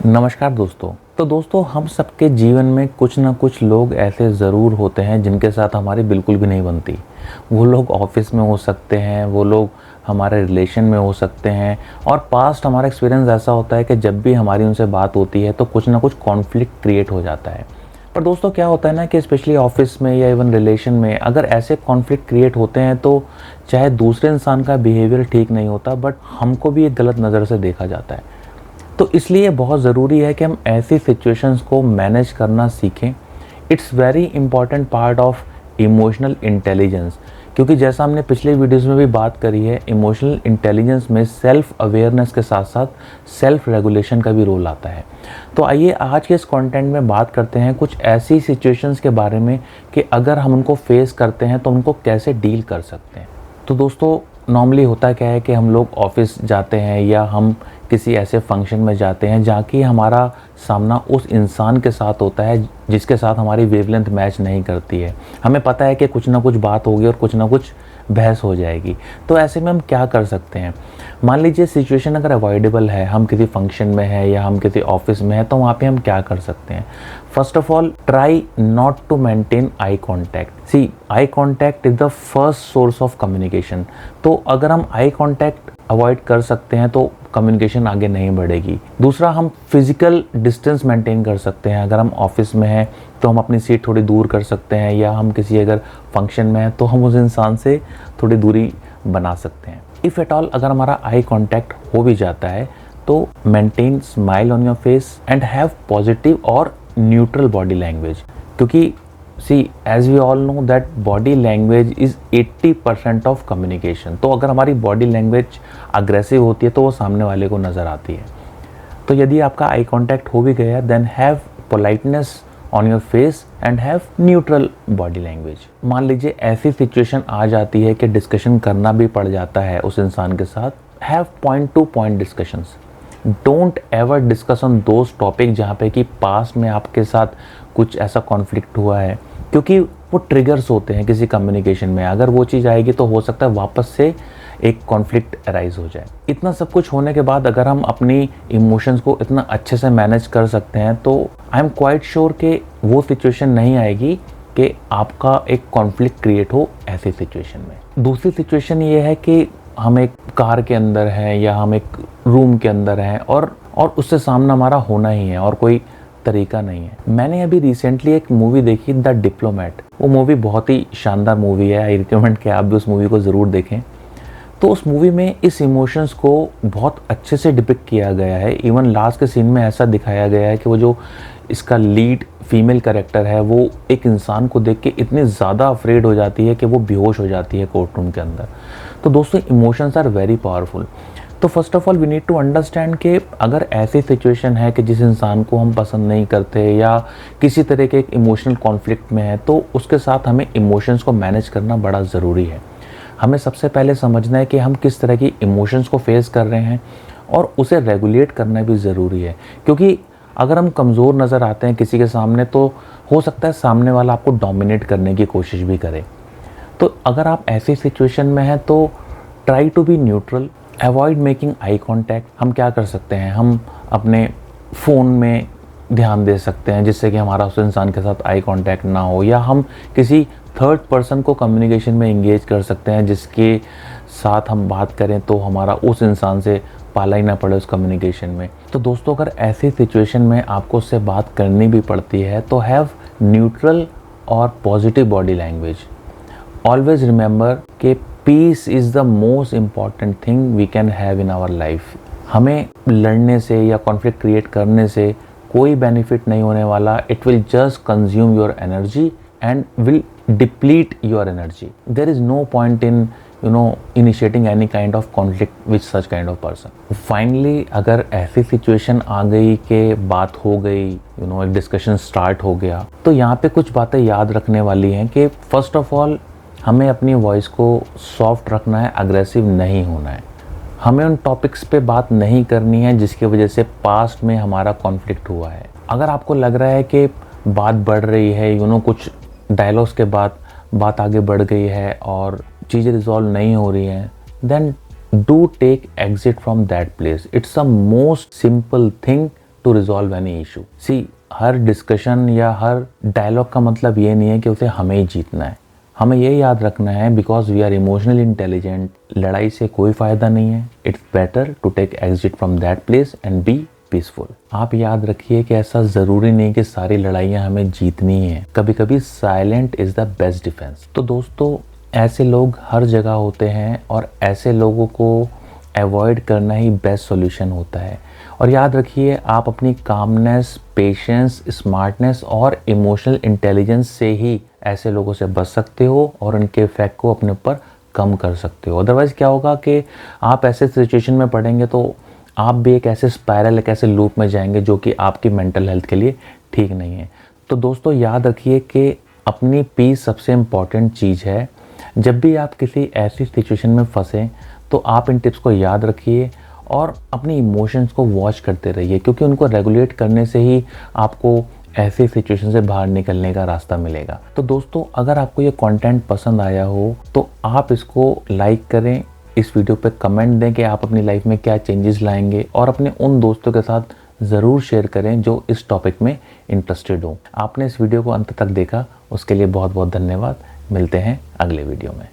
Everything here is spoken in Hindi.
नमस्कार दोस्तों। तो दोस्तों, हम सबके जीवन में कुछ ना कुछ लोग ऐसे ज़रूर होते हैं जिनके साथ हमारी बिल्कुल भी नहीं बनती। वो लोग ऑफिस में हो सकते हैं, वो लोग हमारे रिलेशन में हो सकते हैं, और पास्ट हमारा एक्सपीरियंस ऐसा होता है कि जब भी हमारी उनसे बात होती है तो कुछ ना कुछ कॉन्फ्लिक्ट क्रिएट हो जाता है। पर दोस्तों, क्या होता है ना कि स्पेशली ऑफिस में या इवन रिलेशन में अगर ऐसे कॉन्फ्लिक्ट क्रिएट होते हैं तो चाहे दूसरे इंसान का बिहेवियर ठीक नहीं होता, बट हमको भी एक गलत नज़र से देखा जाता है। तो इसलिए बहुत ज़रूरी है कि हम ऐसी सिचुएशंस को मैनेज करना सीखें। It's very important part of emotional intelligence, क्योंकि जैसा हमने पिछले वीडियोस में भी बात करी है, इमोशनल इंटेलिजेंस में सेल्फ अवेयरनेस के साथ साथ सेल्फ रेगुलेशन का भी रोल आता है। तो आइए आज के इस कंटेंट में बात करते हैं कुछ ऐसी सिचुएशंस के बारे में कि अगर हम उनको फेस करते हैं तो उनको कैसे डील कर सकते हैं। तो दोस्तों, नॉर्मली होता क्या है कि हम लोग ऑफिस जाते हैं या हम किसी ऐसे फंक्शन में जाते हैं जहाँ की हमारा सामना उस इंसान के साथ होता है जिसके साथ हमारी वेवलेंथ मैच नहीं करती है। हमें पता है कि कुछ ना कुछ बात होगी और कुछ ना कुछ बहस हो जाएगी। तो ऐसे में हम क्या कर सकते हैं? मान लीजिए सिचुएशन अगर अवॉइडेबल है, हम किसी फंक्शन में हैं या हम किसी ऑफिस में हैं, तो वहाँ पे हम क्या कर सकते हैं? First of all, try not to maintain eye contact. See, eye contact is the first source of communication. तो अगर हम आई कॉन्टैक्ट अवॉइड कर सकते हैं तो कम्युनिकेशन आगे नहीं बढ़ेगी। दूसरा, हम फिजिकल डिस्टेंस मेंटेन कर सकते हैं। अगर हम ऑफिस में हैं तो हम अपनी सीट थोड़ी दूर कर सकते हैं, या हम किसी अगर फंक्शन में हैं तो हम उस इंसान से थोड़ी दूरी बना सकते हैं। इफ़ एट ऑल अगर हमारा आई कॉन्टैक्ट हो भी जाता है तो maintain smile on your face and have positive और न्यूट्रल बॉडी लैंग्वेज, क्योंकि see as we all know that body language is 80% of communication. तो अगर हमारी बॉडी लैंग्वेज अग्रेसिव होती है तो वो सामने वाले को नज़र आती है। तो यदि आपका आई कॉन्टैक्ट हो भी गया, then have politeness on your face and have neutral body language. मान लीजिए ऐसी सिचुएशन आ जाती है कि डिस्कशन करना भी पड़ जाता है उस इंसान के साथ, have point two point discussions. Don't ever discuss on those topic जहाँ पे कि पास्ट में आपके साथ कुछ ऐसा कॉन्फ्लिक्ट हुआ है, क्योंकि वो ट्रिगर्स होते हैं किसी कम्युनिकेशन में। अगर वो चीज़ आएगी तो हो सकता है वापस से एक कॉन्फ्लिक्ट अराइज हो जाए। इतना सब कुछ होने के बाद अगर हम अपनी इमोशंस को इतना अच्छे से मैनेज कर सकते हैं तो आई एम क्वाइट श्योर कि वो सिचुएशन नहीं आएगी कि आपका एक कॉन्फ्लिक्ट क्रिएट हो ऐसी सिचुएशन में। दूसरी सिचुएशन ये है कि हम एक कार के अंदर हैं या हम एक रूम के अंदर हैं और उससे सामना हमारा होना ही है और कोई तरीका नहीं है। मैंने अभी रिसेंटली एक मूवी देखी, द डिप्लोमेट। वो मूवी बहुत ही शानदार मूवी है। आई रिकमेंड कि आप भी उस मूवी को ज़रूर देखें। तो उस मूवी में इस इमोशंस को बहुत अच्छे से डिपिक्ट किया गया है। इवन लास्ट के सीन में ऐसा दिखाया गया है कि वो जो इसका लीड फीमेल कैरेक्टर है वो एक इंसान को देख के इतनी ज़्यादा अफ्रेड हो जाती है कि वो बेहोश हो जाती है कोर्ट रूम के अंदर। तो दोस्तों, इमोशंस आर वेरी पावरफुल। तो first of all we need to understand कि अगर ऐसी सिचुएशन है कि जिस इंसान को हम पसंद नहीं करते या किसी तरह के एक इमोशनल कॉन्फ्लिक्ट में है, तो उसके साथ हमें इमोशंस को मैनेज करना बड़ा ज़रूरी है। हमें सबसे पहले समझना है कि हम किस तरह की इमोशंस को फेस कर रहे हैं और उसे रेगुलेट करना भी ज़रूरी है, क्योंकि अगर हम कमज़ोर नज़र आते हैं किसी के सामने तो हो सकता है सामने वाला आपको डोमिनेट करने की कोशिश भी करे। तो अगर आप ऐसी सिचुएशन में हैं तो try to be neutral, avoid making eye contact. हम क्या कर सकते हैं? हम अपने फ़ोन में ध्यान दे सकते हैं जिससे कि हमारा उस इंसान के साथ आई कांटेक्ट ना हो, या हम किसी थर्ड पर्सन को कम्युनिकेशन में इंगेज कर सकते हैं जिसके साथ हम बात करें तो हमारा उस इंसान से पाला ही ना पड़े उस कम्युनिकेशन में। तो दोस्तों, अगर ऐसी सिचुएशन में आपको उससे बात करनी भी पड़ती है तो हैव न्यूट्रल और positive body language. Always remember कि peace is the most important thing we can have in our life. हमें लड़ने से या कॉन्फ्लिक्ट क्रिएट करने से कोई बेनिफिट नहीं होने वाला। It will just consume your energy and will deplete your energy. There is no point in initiating any kind of conflict with such kind of person. Finally अगर ऐसी सिचुएशन आ गई कि बात हो गई, एक डिस्कशन स्टार्ट हो गया, तो यहाँ पे कुछ बातें याद रखने वाली हैं कि फर्स्ट ऑफ ऑल हमें अपनी वॉइस को सॉफ्ट रखना है, अग्रेसिव नहीं होना है। हमें उन टॉपिक्स पे बात नहीं करनी है जिसकी वजह से पास्ट में हमारा कॉन्फ्लिक्ट हुआ है। अगर आपको लग रहा है कि बात बढ़ रही है, कुछ डायलॉग्स के बाद बात आगे बढ़ गई है और चीज़ें रिजॉल्व नहीं हो रही हैं, then do take exit from that place. It's a most simple thing to resolve any issue. See, हर डिस्कशन या हर डायलॉग का मतलब ये नहीं है कि उसे हमें ही जीतना है। हमें ये याद रखना है because we are emotionally intelligent, लड़ाई से कोई फ़ायदा नहीं है। It's better to take exit from that place and be peaceful. आप याद रखिए कि ऐसा ज़रूरी नहीं कि सारी लड़ाइयाँ हमें जीतनी है, कभी कभी silent is the best defence. तो दोस्तों, ऐसे लोग हर जगह होते हैं और ऐसे लोगों को अवॉइड करना ही बेस्ट सॉल्यूशन होता है। और याद रखिए, आप अपनी कामनेस, पेशेंस, स्मार्टनेस और इमोशनल इंटेलिजेंस से ही ऐसे लोगों से बच सकते हो और उनके इफेक्ट को अपने ऊपर कम कर सकते हो। अदरवाइज़ क्या होगा कि आप ऐसे सिचुएशन में पड़ेंगे तो आप भी एक ऐसे स्पायरल, एक ऐसे लूप में जाएंगे जो कि आपकी मेंटल हेल्थ के लिए ठीक नहीं है। तो दोस्तों, याद रखिए कि अपनी पीस सबसे इम्पॉर्टेंट चीज़ है। जब भी आप किसी ऐसी सिचुएशन में फंसें तो आप इन टिप्स को याद रखिए और अपनी इमोशंस को वॉच करते रहिए, क्योंकि उनको रेगुलेट करने से ही आपको ऐसी सिचुएशन से बाहर निकलने का रास्ता मिलेगा। तो दोस्तों, अगर आपको ये कंटेंट पसंद आया हो तो आप इसको लाइक करें, इस वीडियो पे कमेंट दें कि आप अपनी लाइफ में क्या चेंजेस लाएंगे और अपने उन दोस्तों के साथ ज़रूर शेयर करें जो इस टॉपिक में इंटरेस्टेड हो। आपने इस वीडियो को अंत तक देखा, उसके लिए बहुत बहुत धन्यवाद। मिलते हैं अगले वीडियो में।